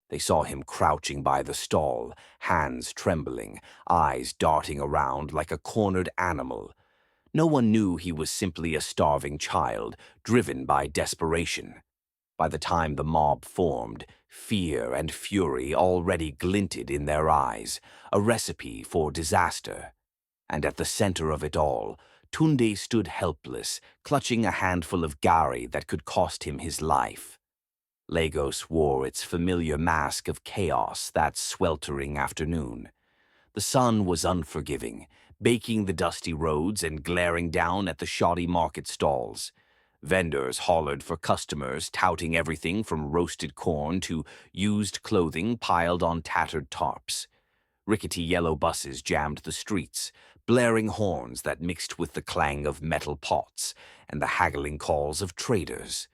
They saw him crouching by the stall, hands trembling, eyes darting around like a cornered animal. No one knew he was simply a starving child, driven by desperation. By the time the mob formed, fear and fury already glinted in their eyes, a recipe for disaster. And at the center of it all, Tunde stood helpless, clutching a handful of garri that could cost him his life. Lagos wore its familiar mask of chaos that sweltering afternoon. The sun was unforgiving, baking the dusty roads and glaring down at the shoddy market stalls. Vendors hollered for customers, touting everything from roasted corn to used clothing piled on tattered tarps. Rickety yellow buses jammed the streets, blaring horns that mixed with the clang of metal pots and the haggling calls of traders.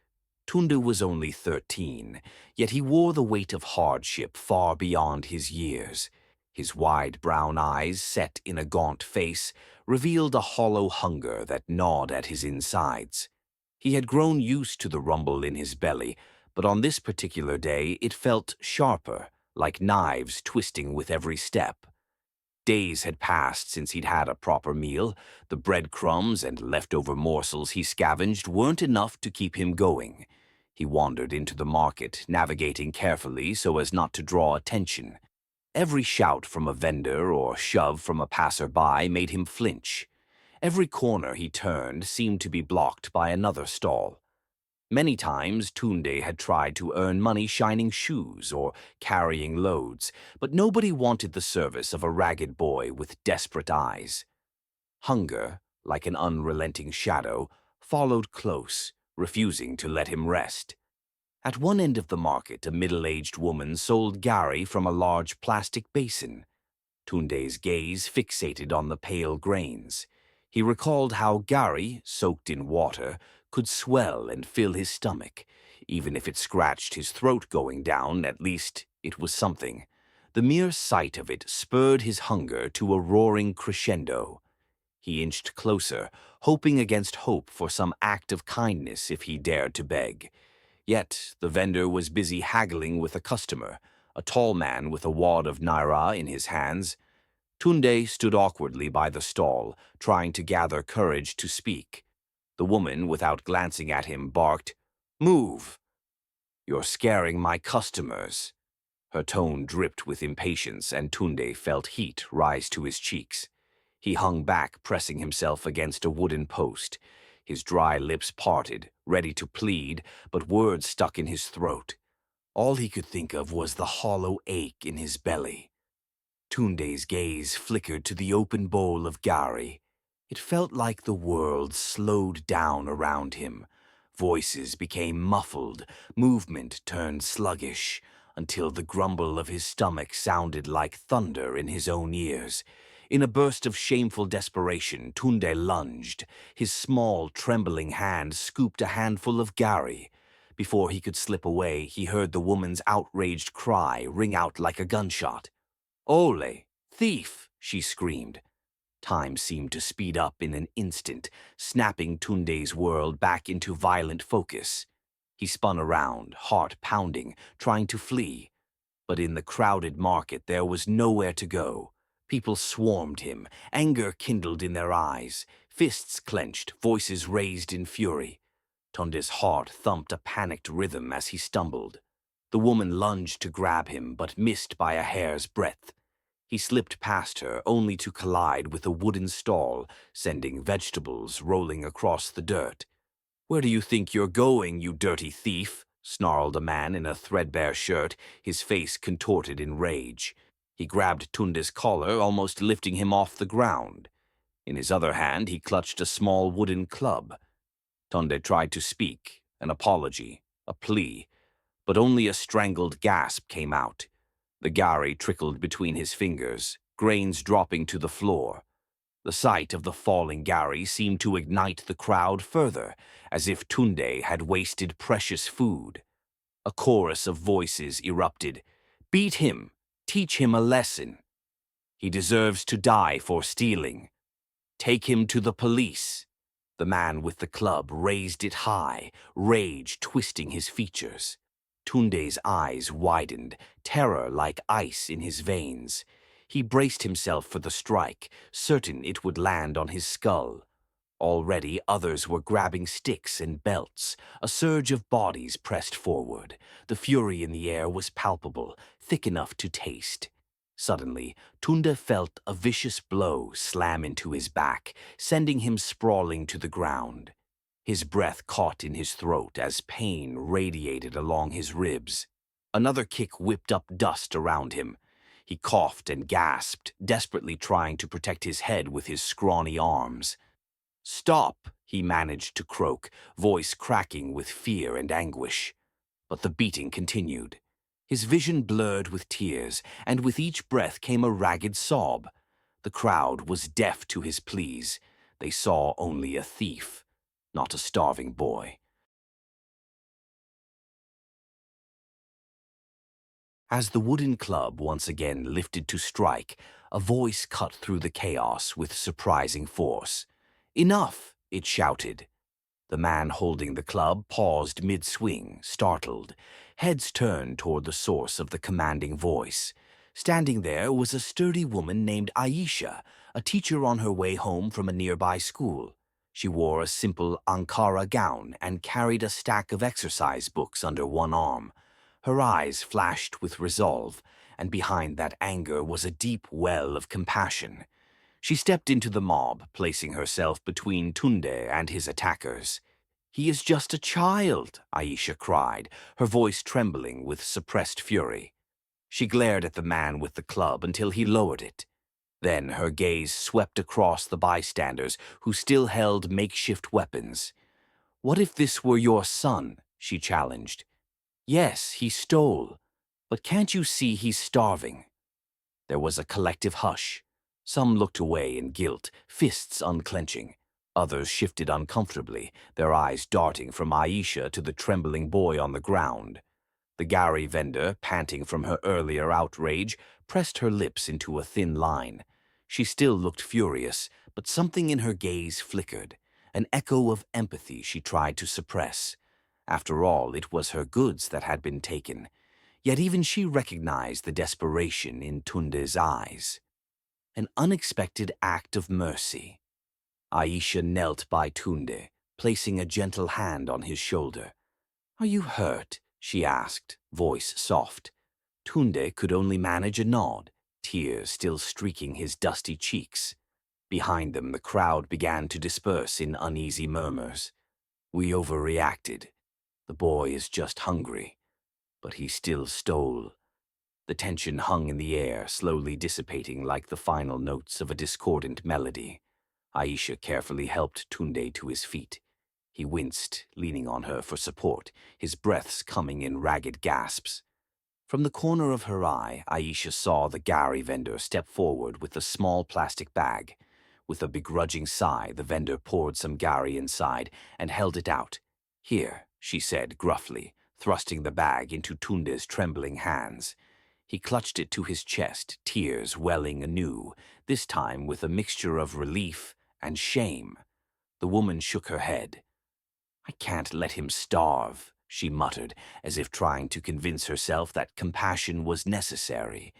Tunde was only 13, yet he wore the weight of hardship far beyond his years. His wide brown eyes, set in a gaunt face, revealed a hollow hunger that gnawed at his insides. He had grown used to the rumble in his belly, but on this particular day it felt sharper, like knives twisting with every step. Days had passed since he'd had a proper meal. The breadcrumbs and leftover morsels he scavenged weren't enough to keep him going. He wandered into the market, navigating carefully so as not to draw attention. Every shout from a vendor or shove from a passerby made him flinch. Every corner he turned seemed to be blocked by another stall. Many times Tunde had tried to earn money shining shoes or carrying loads, but nobody wanted the service of a ragged boy with desperate eyes. Hunger, like an unrelenting shadow, followed close, refusing to let him rest. At one end of the market, a middle-aged woman sold garri from a large plastic basin. Tunde's gaze fixated on the pale grains. He recalled how garri, soaked in water, could swell and fill his stomach. Even if it scratched his throat going down, at least it was something. The mere sight of it spurred his hunger to a roaring crescendo. He inched closer, hoping against hope for some act of kindness if he dared to beg. Yet the vendor was busy haggling with a customer, a tall man with a wad of naira in his hands. Tunde stood awkwardly by the stall, trying to gather courage to speak. The woman, without glancing at him, barked, "Move! You're scaring my customers." Her tone dripped with impatience, and Tunde felt heat rise to his cheeks. He hung back, pressing himself against a wooden post. His dry lips parted, ready to plead, but words stuck in his throat. All he could think of was the hollow ache in his belly. Tunde's gaze flickered to the open bowl of garri. It felt like the world slowed down around him. Voices became muffled, movement turned sluggish, until the grumble of his stomach sounded like thunder in his own ears. In a burst of shameful desperation, Tunde lunged. His small, trembling hand scooped a handful of garri. Before he could slip away, he heard the woman's outraged cry ring out like a gunshot. "Ole! Thief!" she screamed. Time seemed to speed up in an instant, snapping Tunde's world back into violent focus. He spun around, heart pounding, trying to flee. But in the crowded market there was nowhere to go. People swarmed him, anger kindled in their eyes, fists clenched, voices raised in fury. Tunde's heart thumped a panicked rhythm as he stumbled. The woman lunged to grab him, but missed by a hair's breadth. He slipped past her, only to collide with a wooden stall, sending vegetables rolling across the dirt. "Where do you think you're going, you dirty thief?" snarled a man in a threadbare shirt, his face contorted in rage. He grabbed Tunde's collar, almost lifting him off the ground. In his other hand, he clutched a small wooden club. Tunde tried to speak, an apology, a plea, but only a strangled gasp came out. The garri trickled between his fingers, grains dropping to the floor. The sight of the falling garri seemed to ignite the crowd further, as if Tunde had wasted precious food. A chorus of voices erupted. "Beat him! Teach him a lesson! He deserves to die for stealing! Take him to the police!" The man with the club raised it high, rage twisting his features. Tunde's eyes widened, terror like ice in his veins. He braced himself for the strike, certain it would land on his skull. Already others were grabbing sticks and belts. A surge of bodies pressed forward. The fury in the air was palpable, thick enough to taste. Suddenly, Tunde felt a vicious blow slam into his back, sending him sprawling to the ground. His breath caught in his throat as pain radiated along his ribs. Another kick whipped up dust around him. He coughed and gasped, desperately trying to protect his head with his scrawny arms. "Stop," he managed to croak, voice cracking with fear and anguish. But the beating continued. His vision blurred with tears, and with each breath came a ragged sob. The crowd was deaf to his pleas. They saw only a thief, not a starving boy. As the wooden club once again lifted to strike, a voice cut through the chaos with surprising force. "Enough!" it shouted. The man holding the club paused mid-swing, startled. Heads turned toward the source of the commanding voice. Standing there was a sturdy woman named Aisha, a teacher on her way home from a nearby school. She wore a simple Ankara gown and carried a stack of exercise books under one arm. Her eyes flashed with resolve, and behind that anger was a deep well of compassion. She stepped into the mob, placing herself between Tunde and his attackers. "He is just a child," Aisha cried, her voice trembling with suppressed fury. She glared at the man with the club until he lowered it. Then her gaze swept across the bystanders who still held makeshift weapons. "What if this were your son?" she challenged. "Yes, he stole, but can't you see he's starving?" There was a collective hush. Some looked away in guilt, fists unclenching. Others shifted uncomfortably, their eyes darting from Aisha to the trembling boy on the ground. The garri vendor, panting from her earlier outrage, pressed her lips into a thin line. She still looked furious, but something in her gaze flickered, an echo of empathy she tried to suppress. After all, it was her goods that had been taken. Yet even she recognized the desperation in Tunde's eyes. An unexpected act of mercy. Aisha knelt by Tunde, placing a gentle hand on his shoulder. "Are you hurt?" she asked, voice soft. Tunde could only manage a nod, tears still streaking his dusty cheeks. Behind them, the crowd began to disperse in uneasy murmurs. "We overreacted. The boy is just hungry. But he still stole." The tension hung in the air, slowly dissipating like the final notes of a discordant melody. Aisha carefully helped Tunde to his feet. He winced, leaning on her for support, his breaths coming in ragged gasps. From the corner of her eye, Aisha saw the garri vendor step forward with a small plastic bag. With a begrudging sigh, the vendor poured some garri inside and held it out. "Here," she said gruffly, thrusting the bag into Tunde's trembling hands. He clutched it to his chest, tears welling anew, this time with a mixture of relief and shame. The woman shook her head. "I can't let him starve," she muttered, as if trying to convince herself that compassion was necessary.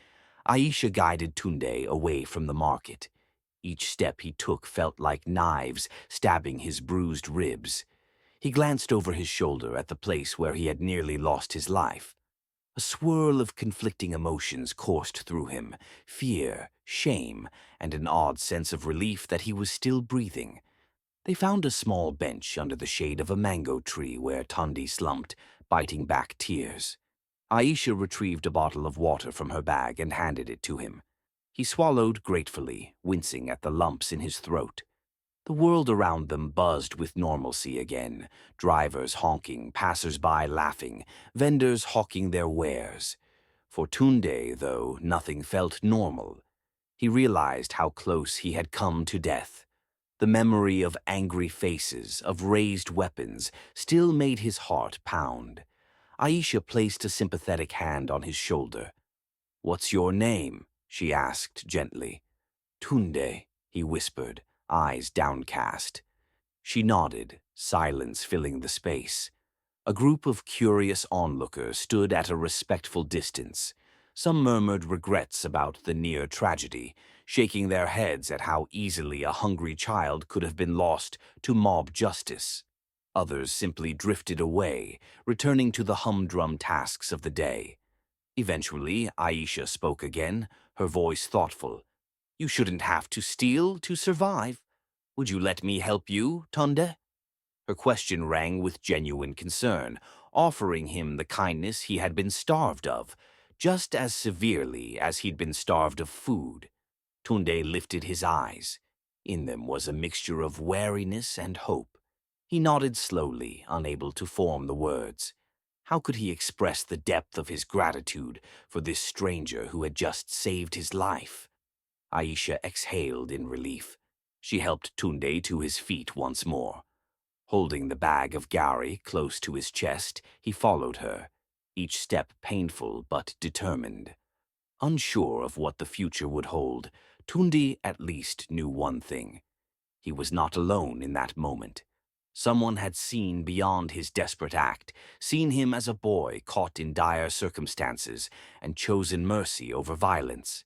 Aisha guided Tunde away from the market. Each step he took felt like knives stabbing his bruised ribs. He glanced over his shoulder at the place where he had nearly lost his life. A swirl of conflicting emotions coursed through him, fear, shame, and an odd sense of relief that he was still breathing. They found a small bench under the shade of a mango tree where Tunde slumped, biting back tears. Aisha retrieved a bottle of water from her bag and handed it to him. He swallowed gratefully, wincing at the lumps in his throat. The world around them buzzed with normalcy again, drivers honking, passers-by laughing, vendors hawking their wares. For Tunde, though, nothing felt normal. He realized how close he had come to death. The memory of angry faces, of raised weapons, still made his heart pound. Aisha placed a sympathetic hand on his shoulder. "What's your name?" she asked gently. "Tunde," he whispered, eyes downcast. She nodded, silence filling the space. A group of curious onlookers stood at a respectful distance. Some murmured regrets about the near tragedy, shaking their heads at how easily a hungry child could have been lost to mob justice. Others simply drifted away, returning to the humdrum tasks of the day. Eventually, Aisha spoke again, her voice thoughtful. "You shouldn't have to steal to survive. Would you let me help you, Tunde?" Her question rang with genuine concern, offering him the kindness he had been starved of, just as severely as he'd been starved of food. Tunde lifted his eyes. In them was a mixture of wariness and hope. He nodded slowly, unable to form the words. How could he express the depth of his gratitude for this stranger who had just saved his life? Aisha exhaled in relief. She helped Tunde to his feet once more. Holding the bag of garri close to his chest, he followed her, each step painful but determined. Unsure of what the future would hold, Tunde at least knew one thing. He was not alone in that moment. Someone had seen beyond his desperate act, seen him as a boy caught in dire circumstances, and chosen mercy over violence.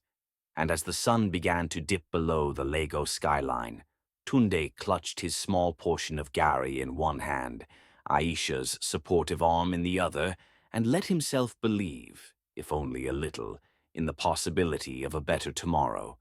And as the sun began to dip below the Lagos skyline, Tunde clutched his small portion of garri in one hand, Aisha's supportive arm in the other, and let himself believe, if only a little, in the possibility of a better tomorrow.